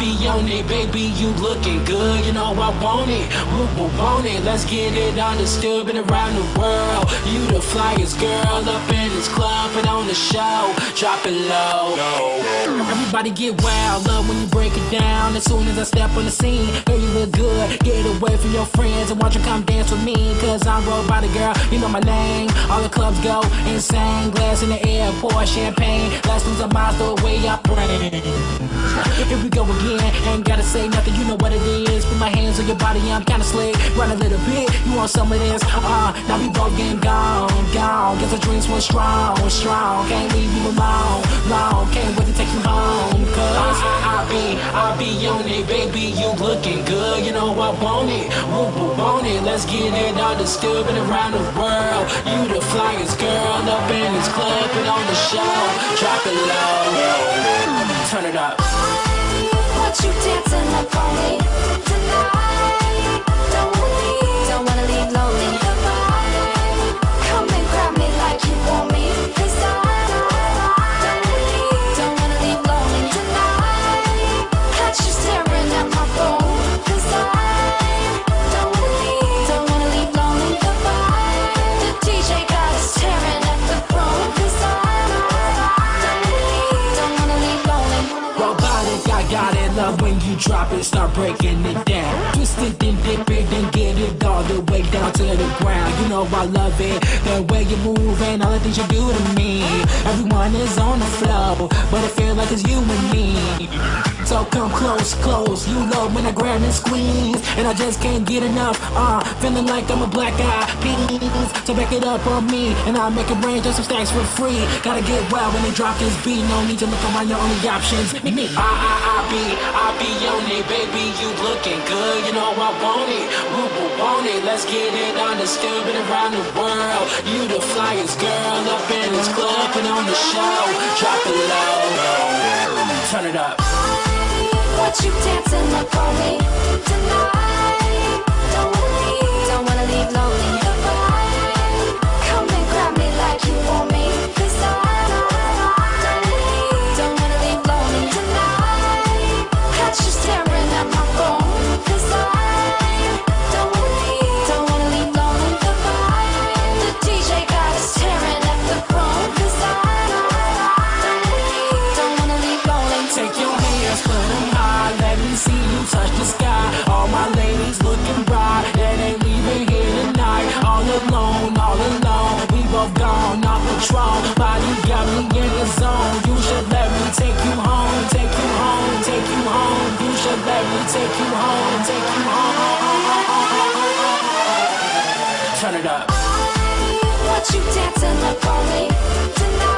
be on it, baby, you looking good, you know I want it, want it, let's get it understood, been around the world, you the flyest girl, up in this club, and on the show, drop it low, everybody get wild, love when you break it down, as soon as I step on the scene, girl you look good, get away from your friends, and watch you come dance with me, cause I'm rolled by the girl, you know my name, all the clubs go insane, glass in the air, pour champagne, last lose a miles the way I pray. Here we go again, ain't gotta say nothing, you know what it is. Put my hands on your body, I'm kinda slick. Run a little bit, you want some of this? Now we both getting gone. Guess the drinks was strong. Can't leave you alone, can't wait to take you home. Cause I'll be on it, baby, you looking good, you know I want it. Want it, let's get it understood, been around the world. You the flyest girl, up in this club, and on the show. Drop it low, turn it up. Want you dancing up on me tonight. Don't wanna leave lonely. Come and grab me like you want me. 'Cause I don't wanna leave lonely tonight. Catch you staring at my phone. 'Cause I don't wanna leave lonely. The DJ got us staring at the phone. 'Cause I don't wanna leave lonely. Robotic, I got it, love when you drop it, start breaking it down. Twist it, then dip it, then get it all the way down to the ground. You know I love it, the way you move and all the things you do to me. Everyone is on the floor, but it feels like it's you and me. So come close, you love when I grab and squeeze, and I just can't get enough, feeling like I'm a black eyed peas. So back it up on me, and I'll make it rain just some stacks for free. Gotta get wild when they drop this beat, no need to look around, your only options, me. I'll be on it, baby, you looking good, you know I want it, want it, let's get it understood, been around the world. You the flyest girl, up in this club, and on the show, drop it low, turn it up. Want you dancing up on me tonight. Don't wanna leave lonely. Come and grab me like you want me. 'Cause I don't wanna leave lonely tonight. Catch you staring at my phone. 'Cause I don't wanna leave lonely. The DJ got us staring at the phone. 'Cause I don't wanna leave lonely. Take your hands, put them high, let me see you touch the sky. All my ladies looking bright, that ain't leaving here tonight. All alone, we both gone, off patrol. Body got me in the zone. You should let me take you home, take you home, take you home. You should let me take you home, take you home. Turn it up. Want you dancing up on me tonight.